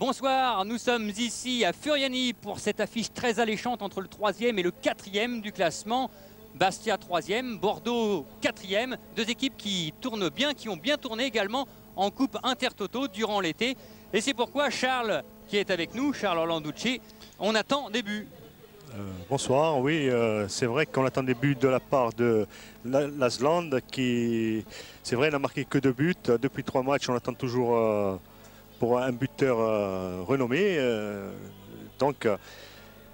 Bonsoir, nous sommes ici à Furiani pour cette affiche très alléchante entre le 3e et le 4e du classement. Bastia 3e, Bordeaux 4e, deux équipes qui tournent bien, qui ont bien tourné également en Coupe Intertoto durant l'été. Et c'est pourquoi Charles, qui est avec nous, Charles Orlanducci, on attend des buts. Bonsoir, oui, c'est vrai qu'on attend des buts de la part de l'Asland qui, c'est vrai, n'a marqué que 2 buts. Depuis 3 matchs, on attend toujours pour un buteur renommé.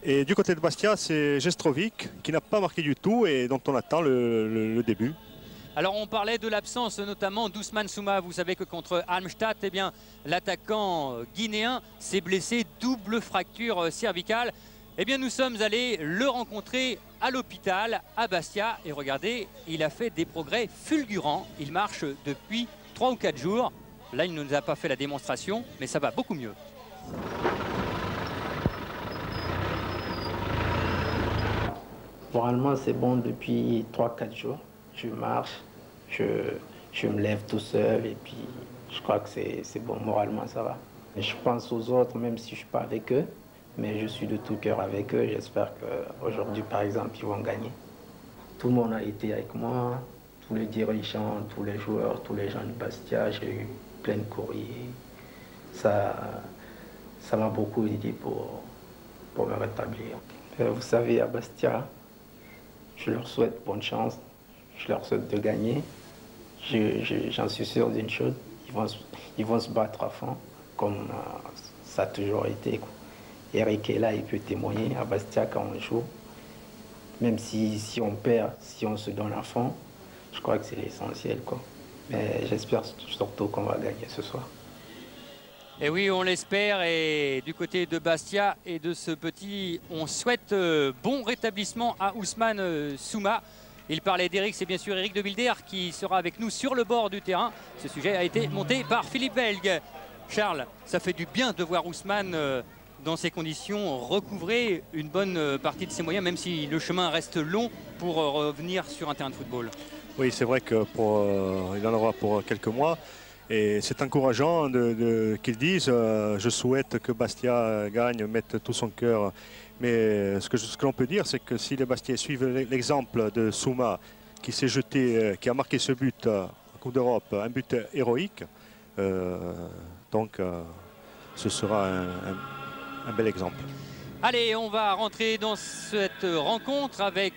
Et du côté de Bastia, c'est Gestrovic qui n'a pas marqué du tout et dont on attend le début. Alors on parlait de l'absence notamment d'Ousmane Souma. Vous savez que contre Halmstad, eh bien, l'attaquant guinéen s'est blessé, double fracture cervicale. Eh bien, nous sommes allés le rencontrer à l'hôpital à Bastia. Et regardez, il a fait des progrès fulgurants. Il marche depuis 3 ou 4 jours. Là, il ne nous a pas fait la démonstration, mais ça va beaucoup mieux. Moralement, c'est bon depuis 3-4 jours. Je marche, je me lève tout seul et puis je crois que c'est bon. Moralement, ça va. Et je pense aux autres, même si je ne suis pas avec eux. Mais je suis de tout cœur avec eux. J'espère qu'aujourd'hui, par exemple, ils vont gagner. Tout le monde a été avec moi, tous les dirigeants, tous les joueurs, tous les gens de Bastia. J'ai eu plein de courriers. Ça m'a beaucoup aidé pour me rétablir. Vous savez, à Bastia, je leur souhaite bonne chance. Je leur souhaite de gagner. J'en suis sûr d'une chose, ils vont se battre à fond, comme ça a toujours été, quoi. Eric est là, il peut témoigner à Bastia quand on joue. Même si on perd, si on se donne à fond, je crois que c'est l'essentiel, quoi. Mais j'espère surtout qu'on va gagner ce soir. Et oui, on l'espère. Et du côté de Bastia et de ce petit, on souhaite bon rétablissement à Ousmane Souma. Il parlait d'Eric, c'est bien sûr Eric de Wilder qui sera avec nous sur le bord du terrain. Ce sujet a été monté par Philippe Belgue. Charles, ça fait du bien de voir Ousmane dans ces conditions recouvrer une bonne partie de ses moyens, même si le chemin reste long pour revenir sur un terrain de football. Oui, c'est vrai qu'il en aura pour quelques mois. Et c'est encourageant qu'ils disent je souhaite que Bastia gagne, mette tout son cœur. Mais ce que l'on peut dire, c'est que si les Bastiais suivent l'exemple de Souma, qui s'est jeté, qui a marqué ce but en Coupe d'Europe, un but héroïque, ce sera un bel exemple. Allez, on va rentrer dans cette rencontre avec,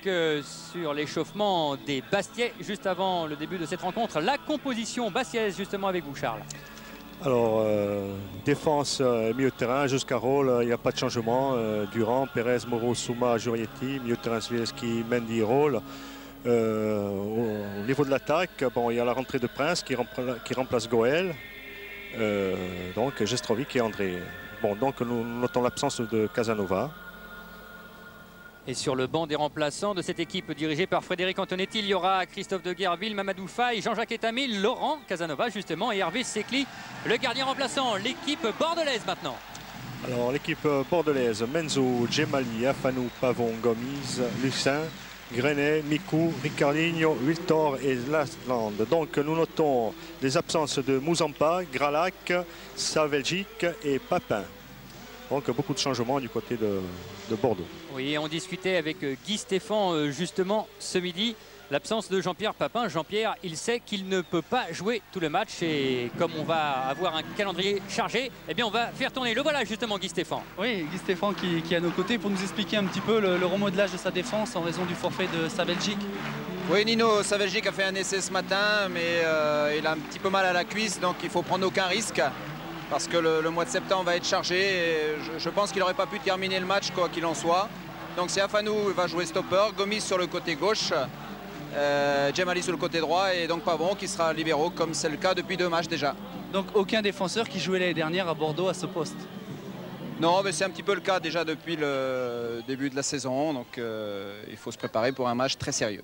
sur l'échauffement des Bastiais, juste avant le début de cette rencontre, la composition bastiaise, justement avec vous, Charles. Alors, défense, milieu de terrain, jusqu'à rôle, il n'y a pas de changement. Durand, Pérez, Moreau, Souma, Jurietti, milieu de terrain, Svileski, Mendy, rôle. Au niveau de l'attaque, bon, il y a la rentrée de Prince qui remplace Goël, donc Gestrovic et André. Bon, donc nous notons l'absence de Casanova. Et sur le banc des remplaçants de cette équipe dirigée par Frédéric Antonetti, il y aura Christophe de Guerville, Mamadou Faye, Jean-Jacques Etamil, Laurent Casanova justement et Hervé Secli, le gardien remplaçant. L'équipe bordelaise maintenant. Alors l'équipe bordelaise, Menzo, Djemali, Afanou, Pavon, Gomis, Lucin, Grenet, Mikou, Ricardinho, Wiltor et Lasland. Donc nous notons les absences de Mouzampa, Gralac, Savelgic et Papin. Donc beaucoup de changements du côté de Bordeaux. Oui, on discutait avec Guy Stéphane justement ce midi. L'absence de Jean-Pierre Papin. Jean-Pierre, il sait qu'il ne peut pas jouer tout le match. Et comme on va avoir un calendrier chargé, eh bien on va faire tourner. Le voilà justement, Guy Stéphane. Oui, Guy Stéphane qui est à nos côtés pour nous expliquer un petit peu le remodelage de sa défense en raison du forfait de Savelgic. Oui, Nino Savelgic a fait un essai ce matin, mais il a un petit peu mal à la cuisse, donc il faut prendre aucun risque. Parce que le mois de septembre va être chargé et je pense qu'il n'aurait pas pu terminer le match quoi qu'il en soit. Donc c'est Afanou qui va jouer stopper, Gomis sur le côté gauche, Djemali sur le côté droit et donc Pavon qui sera libéraux comme c'est le cas depuis 2 matchs déjà. Donc aucun défenseur qui jouait l'année dernière à Bordeaux à ce poste? Non, mais c'est un petit peu le cas déjà depuis le début de la saison, donc il faut se préparer pour un match très sérieux.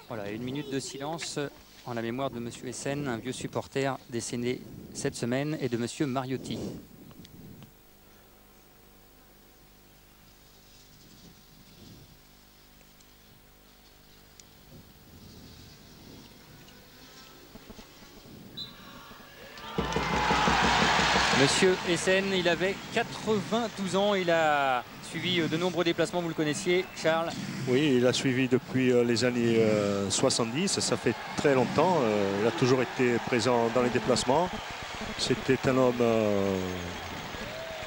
Voilà, 1 minute de silence en la mémoire de M. Essen, un vieux supporter décédé cette semaine, et de M. Mariotti. Monsieur Essen, il avait 92 ans, il a suivi de nombreux déplacements, vous le connaissiez, Charles? Oui, il a suivi depuis les années 70, ça fait très longtemps. Il a toujours été présent dans les déplacements. C'était un homme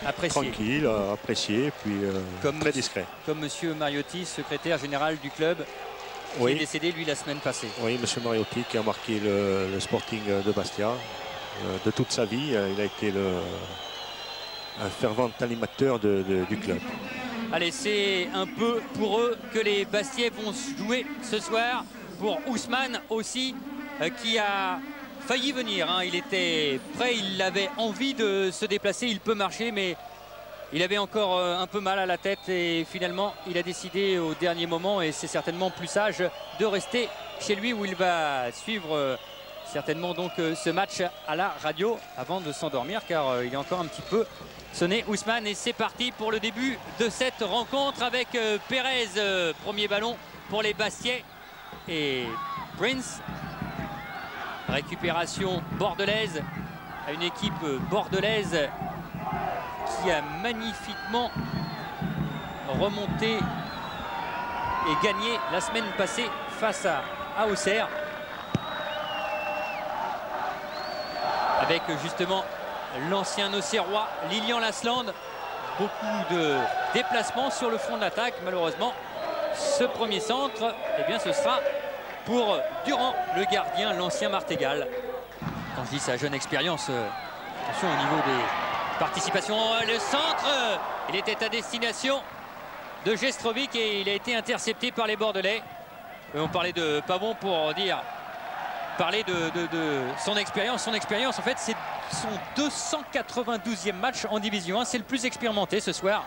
Apprécié. tranquille, apprécié, puis très discret. Comme Monsieur Mariotti, secrétaire général du club, qui est décédé lui la semaine passée. Oui, Monsieur Mariotti qui a marqué le Sporting de Bastia. De toute sa vie, il a été un fervent animateur du club. Allez, c'est un peu pour eux que les Bastiais vont jouer ce soir. Pour Ousmane aussi, qui a failli venir. Hein. Il était prêt, il avait envie de se déplacer, il peut marcher, mais il avait encore un peu mal à la tête. Et finalement, il a décidé au dernier moment, et c'est certainement plus sage, de rester chez lui où il va suivre certainement donc ce match à la radio avant de s'endormir, car il est encore un petit peu sonné, Ousmane. Et c'est parti pour le début de cette rencontre avec Pérez, premier ballon pour les Bastiais, et Prince. Récupération bordelaise à une équipe bordelaise qui a magnifiquement remonté et gagné la semaine passée face à Auxerre. Avec justement l'ancien Auxerrois Lilian Lasland. Beaucoup de déplacements sur le front de l'attaque. Malheureusement, ce premier centre, eh bien, ce sera pour Durand, le gardien, l'ancien Martégal. Quand je dis sa jeune expérience, attention au niveau des participations. Le centre, il était à destination de Gestrovic et il a été intercepté par les Bordelais. Et on parlait de Pavon pour parler de son expérience. Son expérience, en fait, c'est son 292e match en Division 1. C'est le plus expérimenté ce soir.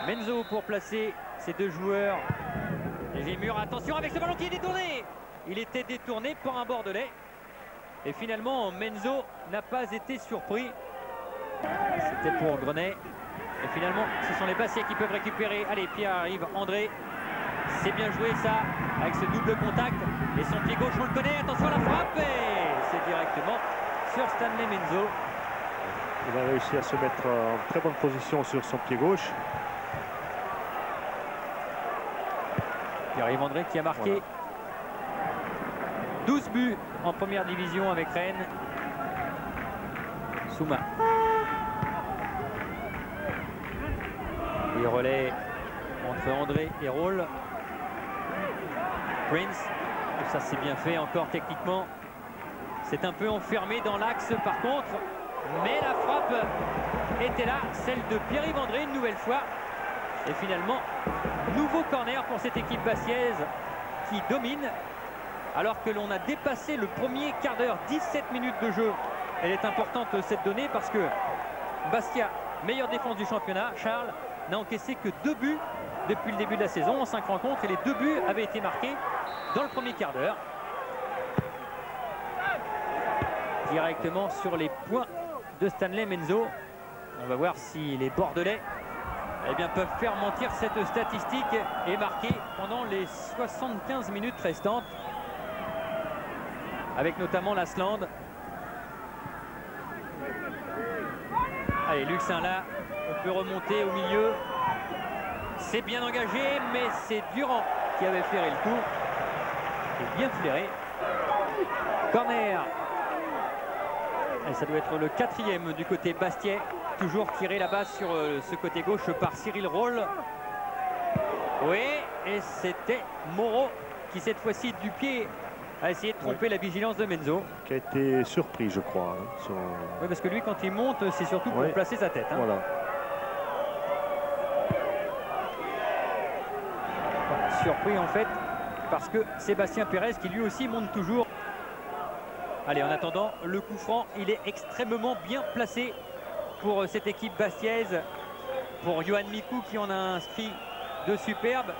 Menzo pour placer ces deux joueurs. Les murs, attention avec ce ballon qui est détourné. Il était détourné par un Bordelais. Et finalement, Menzo n'a pas été surpris. C'était pour Grenet. Et finalement, ce sont les Bastiais qui peuvent récupérer. Allez, Pierre arrive, André. C'est bien joué ça, avec ce double contact. Et son pied gauche, on le connaît. Attention à la frappe. Et c'est directement sur Stanley Menzo. Il a réussi à se mettre en très bonne position sur son pied gauche. Pierre-Yves André qui a marqué 12 buts en première division avec Rennes. Souma. Les relais entre André et Roll. Prince. Ça c'est bien fait encore techniquement. C'est un peu enfermé dans l'axe par contre. Mais la frappe était là, celle de Pierre-Yves André une nouvelle fois. Et finalement, nouveau corner pour cette équipe bastiaise qui domine. Alors que l'on a dépassé le premier quart d'heure, 17 minutes de jeu. Elle est importante cette donnée parce que Bastia, meilleure défense du championnat, Charles, n'a encaissé que 2 buts depuis le début de la saison en 5 rencontres. Et les 2 buts avaient été marqués dans le premier quart d'heure. Directement sur les points de Stanley Menzo. On va voir si les Bordelais peuvent faire mentir cette statistique et marquer pendant les 75 minutes restantes. Avec notamment Lasland. Allez, Luxin là, on peut remonter au milieu. C'est bien engagé, mais c'est Durand qui avait flairé le coup. Et bien flairé. Corner. Et ça doit être le 4e du côté Bastiais. Toujours tiré là-bas sur ce côté gauche par Cyril Roll. Oui, et c'était Moreau qui cette fois-ci du pied a essayé de tromper la vigilance de Menzo. Qui a été surpris, je crois. Hein, Oui, parce que lui, quand il monte, c'est surtout pour placer sa tête. Hein. Voilà. Surpris en fait, parce que Sébastien Pérez qui lui aussi monte toujours. Allez, en attendant, le coup franc, il est extrêmement bien placé pour cette équipe bastiaise. Pour Johan Mikou qui en a inscrit de superbes.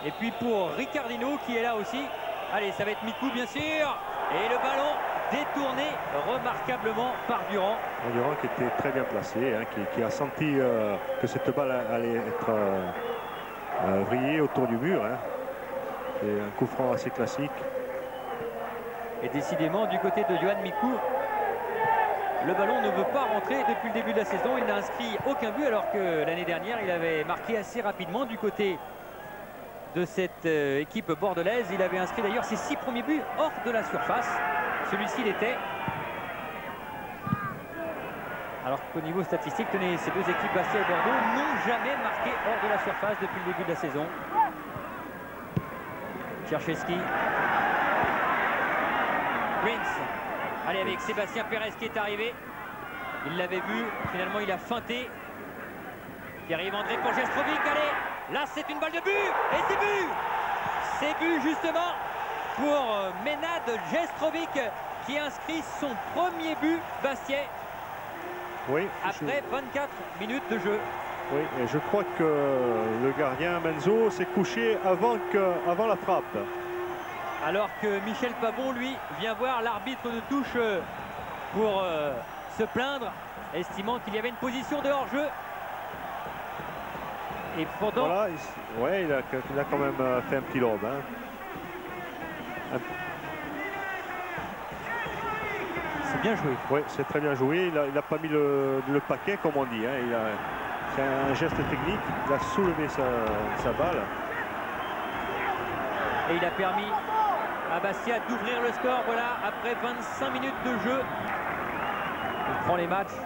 Et puis pour Ricardino qui est là aussi. Allez, ça va être Mikou bien sûr. Et le ballon détourné remarquablement par Durand. Durand qui était très bien placé, hein, qui a senti que cette balle allait être vrillée autour du mur. Hein. C'est un coup franc assez classique. Et décidément, du côté de Yohan Mikou, le ballon ne veut pas rentrer depuis le début de la saison. Il n'a inscrit aucun but alors que l'année dernière, il avait marqué assez rapidement du côté de cette équipe bordelaise. Il avait inscrit d'ailleurs ses 6 premiers buts hors de la surface. Celui-ci l'était. Alors qu'au niveau statistique, tenez, ces deux équipes, Bastia et Bordeaux, n'ont jamais marqué hors de la surface depuis le début de la saison. Tchercheski. Prince. Allez, avec Sébastien Pérez qui est arrivé. Il l'avait vu, finalement il a feinté. Pierre-Yves André pour Jestrovic. Allez, là c'est une balle de but. Et c'est but. C'est but justement pour Ménad Jestrovic qui inscrit son premier but Bastiais. Oui, après 24 minutes de jeu. Oui, et je crois que le gardien Menzo s'est couché avant la frappe. Alors que Michel Pavon, lui, vient voir l'arbitre de touche pour se plaindre, estimant qu'il y avait une position de hors-jeu. Et pourtant... Voilà, ouais, il a quand même fait un petit lob. Hein. C'est bien joué. Oui, c'est très bien joué. Il n'a pas mis le paquet, comme on dit. Hein. C'est un geste technique. Il a soulevé sa balle. Et il a permis à Bastia d'ouvrir le score. Voilà, après 25 minutes de jeu. Il prend les matchs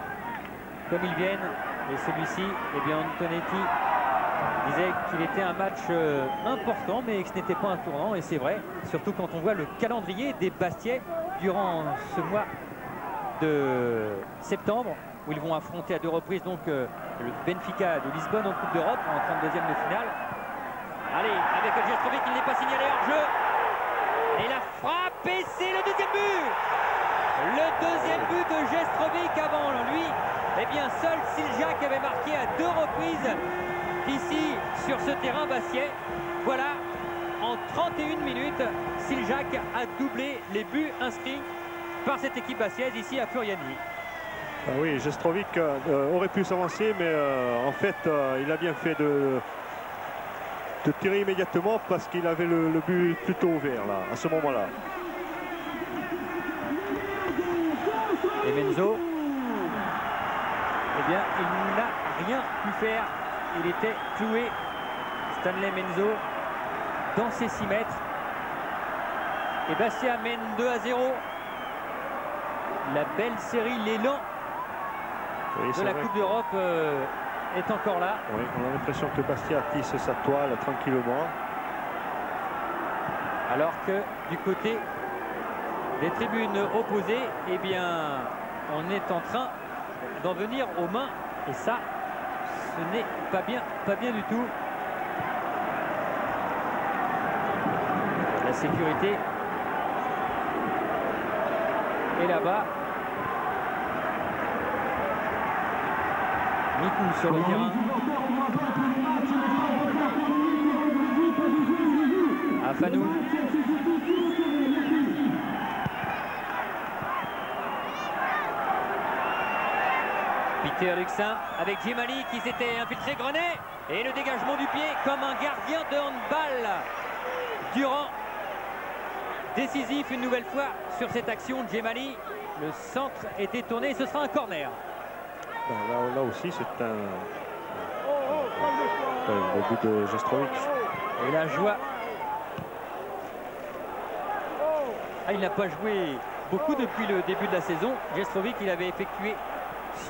comme ils viennent. Et celui-ci, eh bien, Antonetti disait qu'il était un match important, mais que ce n'était pas un tournant. Et c'est vrai, surtout quand on voit le calendrier des Bastiais durant ce mois de septembre, où ils vont affronter à 2 reprises donc le Benfica de Lisbonne en Coupe d'Europe en 32e de finale. Allez, avec Jestrovic, il n'est pas signalé hors jeu. Et la frappe, et c'est le deuxième but. Le deuxième but de Jestrovic. Avant lui, eh bien seul Siljac avait marqué à 2 reprises ici sur ce terrain bastiais. Voilà, en 31 minutes, Siljac a doublé les buts inscrits par cette équipe bastiaise ici à Furiani. Ah oui, Jestrovic aurait pu s'avancer, mais en fait, il a bien fait de tirer immédiatement parce qu'il avait le but plutôt ouvert là, à ce moment-là. Et Menzo, eh bien, il n'a rien pu faire. Il était cloué, Stanley Menzo, dans ses 6 mètres. Et Bastia mène 2-0. La belle série, l'élan de la Coupe d'Europe est encore là. Oui, on a l'impression que Bastia tisse sa toile tranquillement. Alors que du côté des tribunes opposées, eh bien, on est en train d'en venir aux mains. Et ça, ce n'est pas bien du tout. La sécurité est là-bas. Mikou sur le terrain. Afanou. Peter Luxin avec Djemali qui s'était infiltré Grenet. Et le dégagement du pied comme un gardien de handball. Durand. Décisif une nouvelle fois sur cette action. Djemali. Le centre était tourné. Ce sera un corner. Là aussi, c'est le but de Jestrovic. Et la joie. Ah, il n'a pas joué beaucoup depuis le début de la saison. Jestrovic, il avait effectué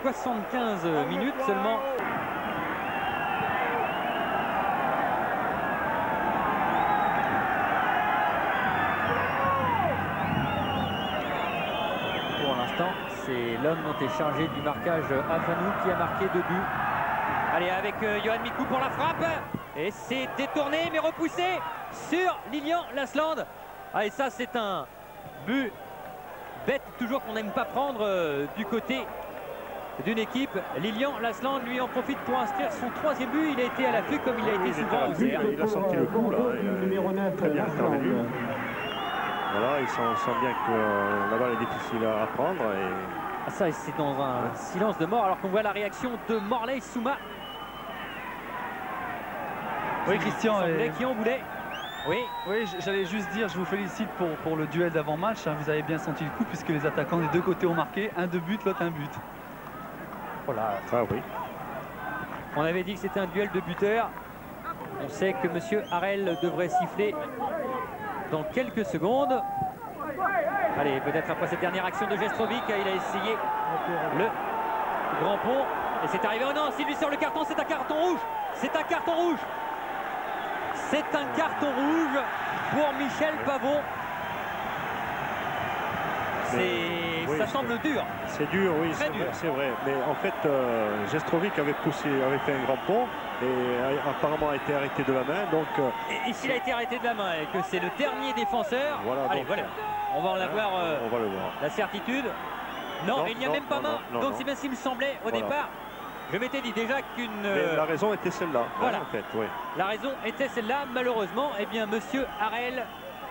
75 minutes seulement. Pour l'instant, c'est l'homme dont est chargé du marquage Afanou qui a marqué 2 buts. Allez, avec Yohan Mikou pour la frappe. Et c'est détourné mais repoussé sur Lilian Lasland. Ah, et ça, c'est un but bête, toujours qu'on n'aime pas prendre du côté d'une équipe. Lilian Lasland, lui, en profite pour inscrire son 3e but. Il a été à l'affût comme il a été souvent aux airs. Il a senti le coup, là. Il a très bien intervenu. Voilà, il sent bien que la balle est difficile à prendre. Et... Ah, ça, c'est dans un silence de mort, alors qu'on voit la réaction de Morley Souma. Oui, Christian. Qui en voulait. Oui. Oui, j'allais juste dire, je vous félicite pour le duel d'avant-match. Hein. Vous avez bien senti le coup puisque les attaquants des deux côtés ont marqué. Un de but, l'autre un but. Voilà. Ah oui. On avait dit que c'était un duel de buteurs. On sait que M. Harel devrait siffler dans quelques secondes. Allez, peut-être après cette dernière action de Jestrovic, il a essayé le grand pont. Et c'est arrivé. Oh non, s'il lui sort le carton, c'est un carton rouge. C'est un carton rouge. C'est un carton rouge pour Michel Pavon. Oui, ça semble dur. C'est dur, oui, Très dur. c'est vrai. Mais en fait, Jestrovic avait fait un grand pont et apparemment a été arrêté de la main. Donc, Et s'il a été arrêté de la main et que c'est le dernier défenseur, voilà, allez, donc, voilà. On va en avoir on va le voir. la certitude. Non, il n'y a même pas main. Donc c'est bien ce qu'il me semblait au départ. Je m'étais dit déjà qu'une... La raison était celle-là, voilà. En fait, oui. La raison était celle-là. Malheureusement, eh bien, monsieur Harel,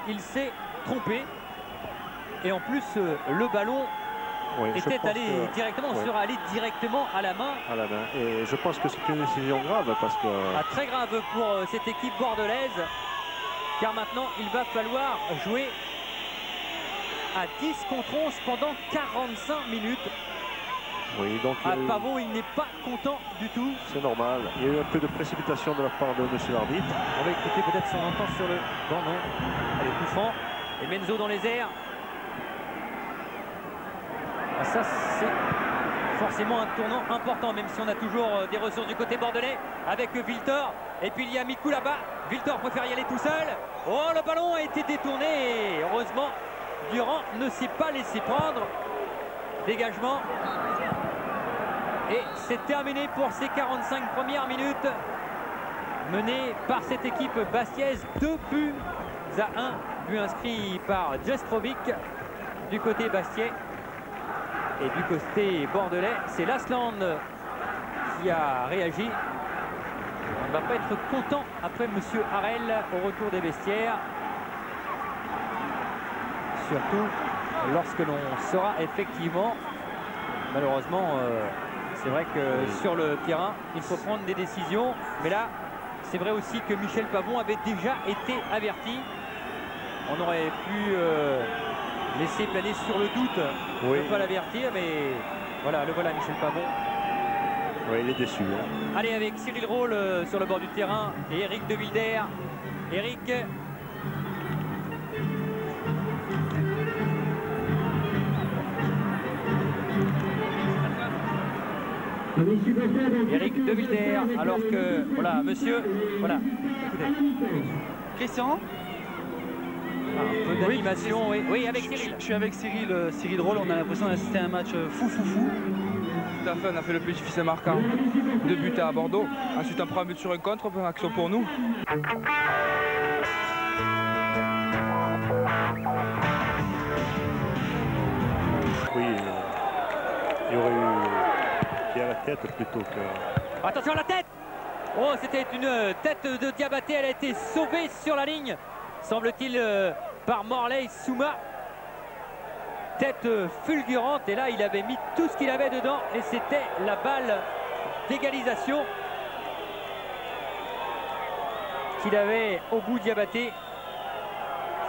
il s'est trompé. Et en plus, le ballon était allé directement, on sera allé directement à la main. À la main. Et je pense que c'est une décision grave parce que... Très grave pour cette équipe bordelaise. Car maintenant, il va falloir jouer à 10 contre 11 pendant 45 minutes. Oui, donc Pavon, il n'est pas content du tout. c'est normal. Il y a eu un peu de précipitation de la part de monsieur l'arbitre. On va écouter peut-être son entente sur le... Non, non. Allez, coup franc. Et Menzo dans les airs. Ah, ça, c'est forcément un tournant important, même si on a toujours des ressources du côté bordelais avec Wiltor. Et puis il y a Mikou là-bas. Wiltor préfère y aller tout seul. Oh, le ballon a été détourné. Et heureusement, Durand ne s'est pas laissé prendre. Dégagement. Et c'est terminé pour ces 45 premières minutes. Mené par cette équipe bastiaise, 2 buts à 1. But inscrit par Jestrovic du côté bastiais. Et du côté bordelais, c'est Lasland qui a réagi. On ne va pas être content après monsieur Harel au retour des vestiaires. Surtout lorsque l'on saura effectivement, malheureusement, c'est vrai que sur le terrain, il faut prendre des décisions. Mais là, c'est vrai aussi que Michel Pavon avait déjà été averti. On aurait pu laisser planer sur le doute, ne pas l'avertir, mais voilà, le voilà Michel Pavon. Oui, il est déçu. Allez, avec Cyril Roll sur le bord du terrain et Eric De Wilder. Eric. Eric De Wilder, alors que, voilà, monsieur, voilà, écoutez. Christian, un peu d'animation, oui, avec Cyril. Je suis avec Cyril Roll, on a l'impression d'assister à un match fou. Tout à fait, on a fait le plus difficile marquant. 2 buts à Bordeaux, ensuite on prend un but sur un contre, action pour nous. Oui, il y aurait eu pied à la tête plutôt que... Attention à la tête! Oh, c'était une tête de Diabaté, elle a été sauvée sur la ligne, semble-t-il, par Morley Souma. Tête fulgurante, et là il avait mis tout ce qu'il avait dedans et c'était la balle d'égalisation qu'il avait au bout Diabaté.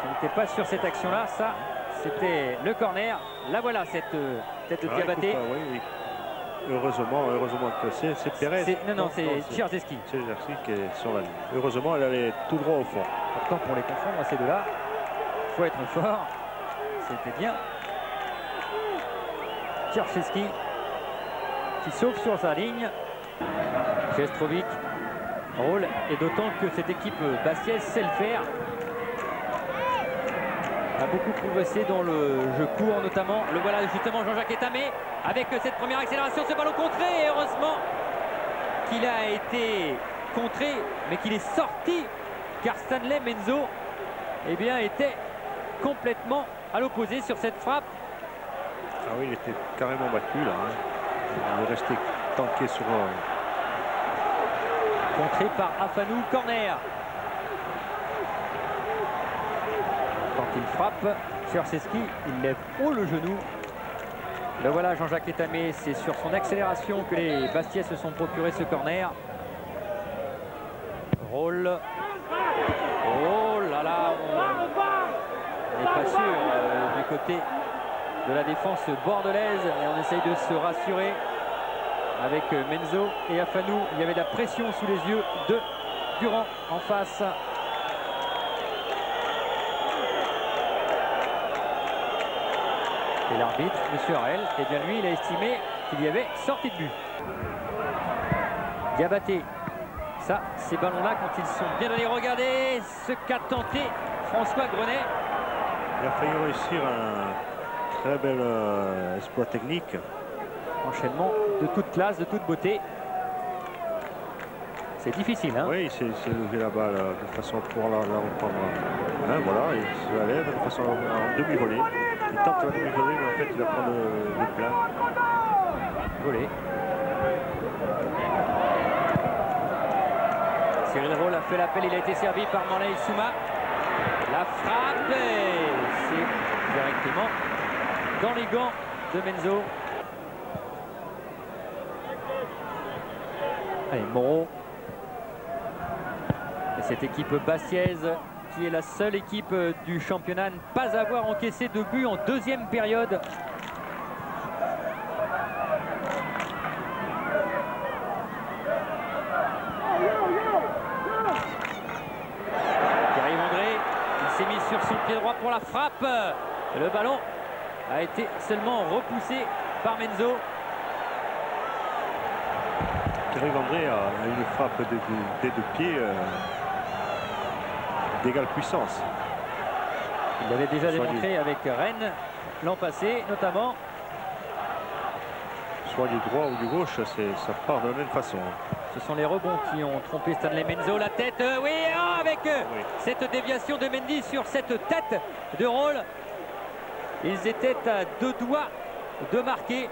Ce n'était pas sur cette action là, ça c'était le corner. Là voilà cette tête de Diabaté. Oui. Heureusement que c'est Pérez. Non, c'est Tchierzeski. C'est Tchierzeski qui est sur la ligne. Heureusement, elle allait tout droit au fond. Pourtant, pour les confondre, ces deux-là, il faut être fort. C'était bien. Tchierzeski qui sauve sur sa ligne. Jestrovic, Roll, et d'autant que cette équipe bastiaise sait le faire. A beaucoup progressé dans le jeu court notamment. Le voilà justement Jean-Jacques Etamé avec cette première accélération, ce ballon contré, et heureusement qu'il a été contré mais qu'il est sorti, car Stanley Menzo était complètement à l'opposé sur cette frappe. Ah oui, il était carrément battu là. Il est resté tanké sur contré par Afanou, corner. Quand il frappe, Tchierzeski, il lève haut le genou. Le voilà Jean-Jacques Etamé, c'est sur son accélération que les Bastiais se sont procuré ce corner. Roll. Oh là Alors là, on n'est pas sûr du côté de la défense bordelaise. Et on essaye de se rassurer avec Menzo et Afanou. Il y avait de la pression sous les yeux de Durand en face. Et l'arbitre, M. Harel, eh bien lui, il a estimé qu'il y avait sortie de but. Diabaté. Ça, ces ballons-là, quand ils sont bien allés, regardez ce qu'a tenté François Grenet. Il a failli réussir un très bel exploit technique. Enchaînement de toute classe, de toute beauté. C'est difficile, hein? Oui, il s'est levé la balle de façon pour la reprendre. Hein, voilà, il se la lève de façon en demi-volée. Il tente la demi-volée, mais en fait, il va prendre le plein. Volée. Cyril Roll a fait l'appel, il a été servi par Morlaye Souma. La frappe, c'est directement dans les gants de Menzo. Allez, Moreau. Et cette équipe bastiaise qui est la seule équipe du championnat à ne pas avoir encaissé de but en deuxième période. S'est mis sur son pied droit pour la frappe. Le ballon a été seulement repoussé par Menzo. Pierre-Yves a une frappe des deux pieds d'égale puissance. Il l'avait déjà démontré avec Rennes l'an passé notamment. Soit du droit ou du gauche, ça part de la même façon. Ce sont les rebonds qui ont trompé Stanley Menzo. La tête, oui, avec cette déviation de Mendy sur cette tête de Roll. Ils étaient à deux doigts de marquer.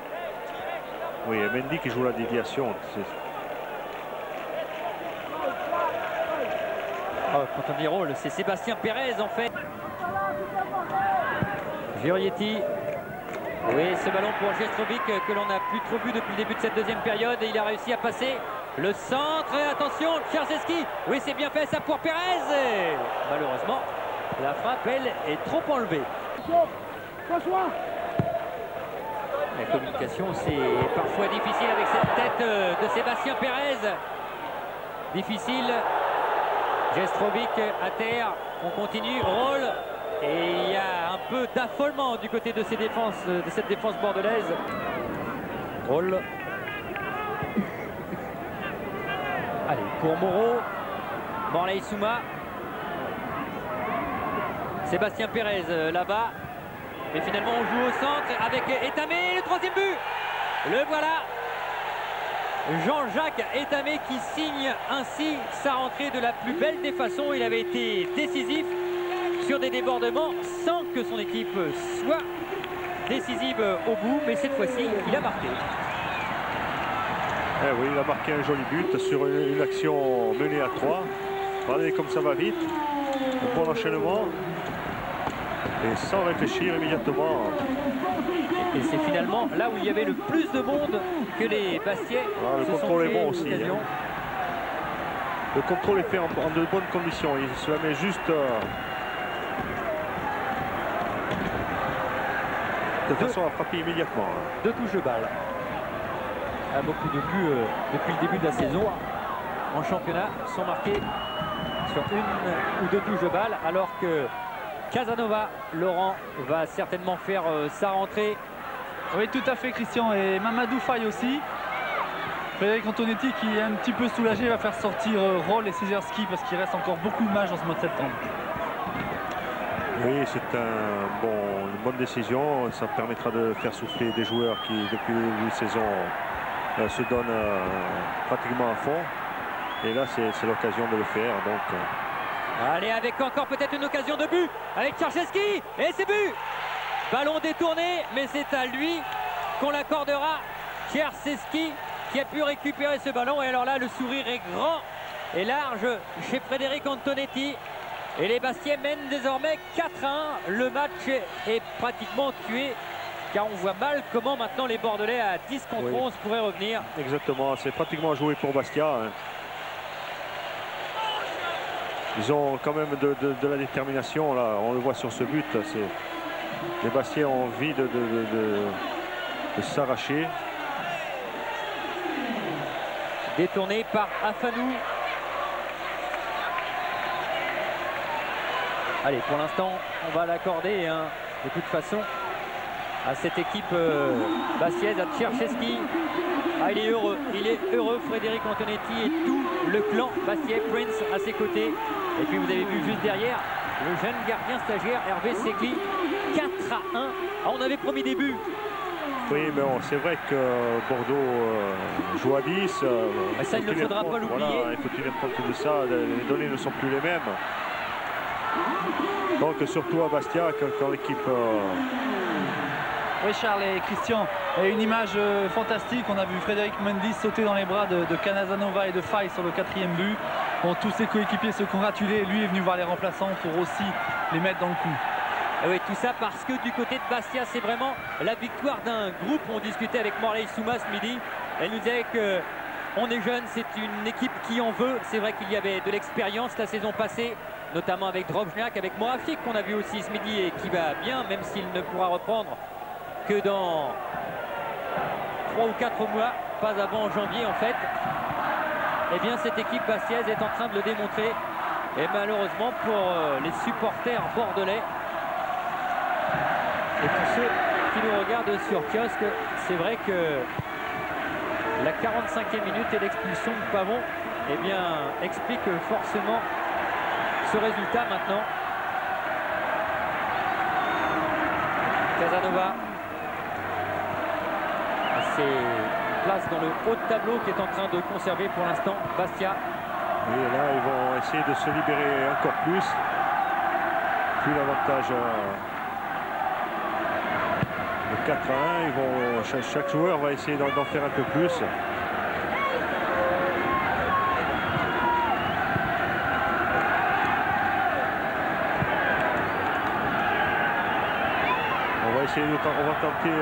Oui, et Mendy qui joue la déviation. Oh, quand on dit Roll, c'est Sébastien Pérez en fait. Giorietti. Oui, ce ballon pour Gestrovic que l'on n'a plus trop vu depuis le début de cette deuxième période. Et il a réussi à passer le centre. Et attention, Tcharzeski. Oui, c'est bien fait ça pour Pérez. Et malheureusement, la frappe, elle, est trop enlevée. La communication, c'est parfois difficile avec cette tête de Sébastien Pérez. Difficile. Gestrovic à terre. On continue. Roll. Et il y a un peu d'affolement du côté de cette défense bordelaise. Roll. Allez, pour Moreau. Morlaye Souma. Sébastien Pérez là-bas. Mais finalement, on joue au centre avec Etamé. Le troisième but. Le voilà. Jean-Jacques Etamé qui signe ainsi sa rentrée de la plus belle des façons. Il avait été décisif sur des débordements sans que son équipe soit décisive au bout, mais cette fois-ci, il a marqué. Eh oui, il a marqué un joli but sur une action menée à 3. Regardez comme ça va vite. Un bon enchaînement. Et sans réfléchir immédiatement. Et c'est finalement là où il y avait le plus de monde que les Bastiais. Ah, le contrôle est bon aussi. Hein. Le contrôle est fait en de bonnes conditions. Il se la met juste... de façon à frapper immédiatement. Deux touches de balle. Beaucoup de buts depuis le début de la saison en championnat sont marqués sur une ou deux touches de balle, alors que Casanova, Laurent, va certainement faire sa rentrée. Oui, tout à fait, Christian. Et Mamadou Faye aussi. Frédéric Antonetti qui est un petit peu soulagé va faire sortir Roll et Cesarski parce qu'il reste encore beaucoup de matchs dans ce mois de septembre. Oui, c'est une bonne décision. Ça permettra de faire souffler des joueurs qui, depuis le début de saison, se donnent pratiquement à fond. Et là, c'est l'occasion de le faire. Donc, allez, avec encore peut-être une occasion de but avec Tcharzeski. Et c'est but. Ballon détourné, mais c'est à lui qu'on l'accordera. Tcharzeski qui a pu récupérer ce ballon. Et alors là, le sourire est grand et large chez Frédéric Antonetti. Et les Bastiais mènent désormais 4-1. Le match est pratiquement tué, car on voit mal comment maintenant les Bordelais à 10 contre 11 pourraient revenir. Exactement, c'est pratiquement joué pour Bastia. Hein. Ils ont quand même de la détermination, là, on le voit sur ce but. Les Bastiais ont envie de s'arracher. Détourné par Afanou. Allez, pour l'instant, on va l'accorder, hein, de toute façon, à cette équipe bastiaise, à Tchercheski. Ah, il est heureux, Frédéric Antonetti et tout le clan Bastiais, Prince à ses côtés. Et puis vous avez vu juste derrière, le jeune gardien stagiaire Hervé Segli, 4-1. Ah, on avait promis des buts. Oui, mais bon, c'est vrai que Bordeaux joue à 10. Mais ça, il ne faudra pas l'oublier. Voilà, il faut tenir compte de ça, les données ne sont plus les mêmes. Donc surtout à Bastia, quand l'équipe... Oui, Charles et Christian, et une image fantastique. On a vu Frédéric Mendy sauter dans les bras de Canasanova et de Faye sur le 4e but. Bon, tous ses coéquipiers se congratulaient. Lui est venu voir les remplaçants pour aussi les mettre dans le coup. Et oui, tout ça parce que du côté de Bastia, c'est vraiment la victoire d'un groupe. On discutait avec Morley Souma ce midi. Elle nous disait que on est jeune, c'est une équipe qui en veut. C'est vrai qu'il y avait de l'expérience la saison passée, notamment avec Drobniak, avec Moafik qu'on a vu aussi ce midi et qui va bien, même s'il ne pourra reprendre que dans 3 ou 4 mois, pas avant janvier en fait. Eh bien cette équipe bastiaise est en train de le démontrer. Et malheureusement pour les supporters bordelais et pour ceux qui nous regardent sur kiosque, c'est vrai que la 45e minute et l'expulsion de Pavon eh bien, explique forcément ce résultat maintenant. Casanova, c'est une place dans le haut de tableau qui est en train de conserver pour l'instant Bastia. Et là, ils vont essayer de se libérer encore plus. Plus l'avantage de 4-1. Chaque joueur va essayer d'en faire un peu plus. On va tenter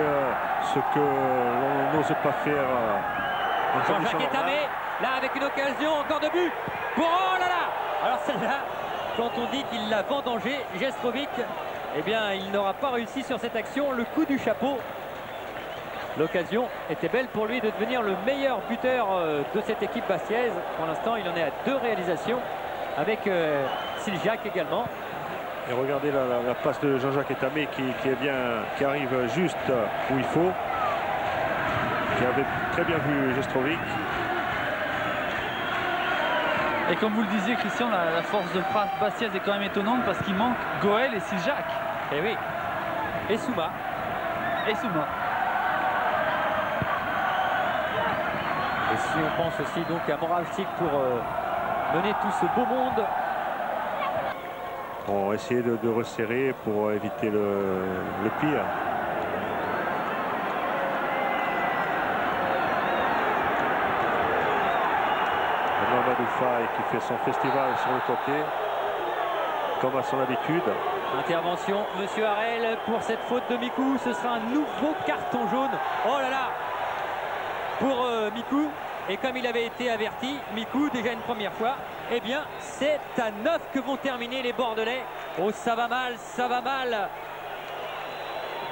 ce que l'on n'ose pas faire. Jean-Jacques Etamé, là avec une occasion, encore de but. Pour oh là là. Alors celle-là, quand on dit qu'il l'a vendangé, Jestrovic, eh bien il n'aura pas réussi sur cette action. Le coup du chapeau. L'occasion était belle pour lui de devenir le meilleur buteur de cette équipe bastiaise. Pour l'instant, il en est à 2 réalisations avec Siljac également. Et regardez la passe de Jean-Jacques Etamé qui arrive juste où il faut. Qui avait très bien vu Jestrovic. Et comme vous le disiez, Christian, la force de frappe bastiaise est quand même étonnante parce qu'il manque Goël et Siljac. Et oui. Et Souma. Et Souma. Et si on pense aussi donc à Moravcik pour mener tout ce beau monde. On va essayer de resserrer pour éviter le pire. Mamadou Faye qui fait son festival sur le côté, comme à son habitude. Intervention, Monsieur Harel pour cette faute de Mikou. Ce sera un nouveau carton jaune. Oh là là, pour Mikou. Et comme il avait été averti, Mikou, déjà une première fois, eh bien, c'est à 9 que vont terminer les Bordelais. Oh, ça va mal,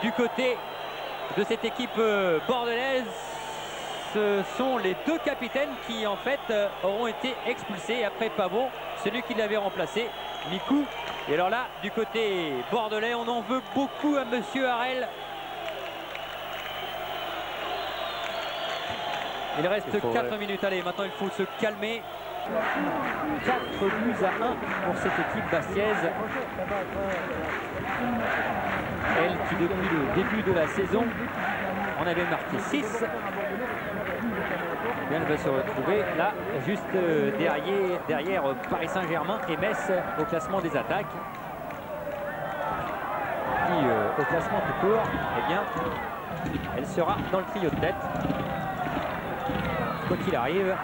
du côté de cette équipe bordelaise. Ce sont les 2 capitaines qui, en fait, auront été expulsés après Pavon, celui qui l'avait remplacé, Mikou. Et alors là, du côté bordelais, on en veut beaucoup à Monsieur Harel. Il reste 4 minutes. Allez, maintenant il faut se calmer. 4 buts à 1 pour cette équipe bastiaise. Elle qui depuis le début de la saison en avait marqué 6. Elle va se retrouver là, juste derrière Paris Saint-Germain et Metz au classement des attaques. Puis au classement tout court, eh bien, elle sera dans le trio de tête. Quoi qu'il arrive.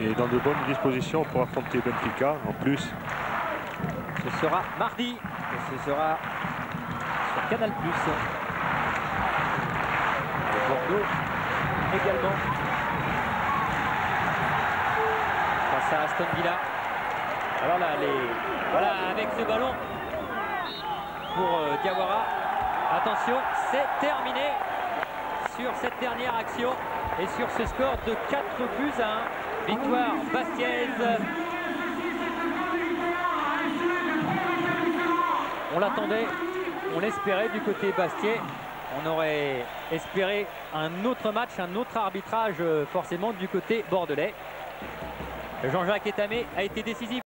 Et dans de bonnes dispositions pour affronter Benfica en plus. Ce sera mardi et ce sera sur Canal+. Et Bordeaux également face à Aston Villa. Alors là, voilà, avec ce ballon pour Diawara. Attention, c'est terminé sur cette dernière action et sur ce score de 4-1. Victoire bastiaise. On l'attendait, on l'espérait du côté bastiais. On aurait espéré un autre match, un autre arbitrage forcément du côté bordelais. Jean-Jacques Etamé a été décisif.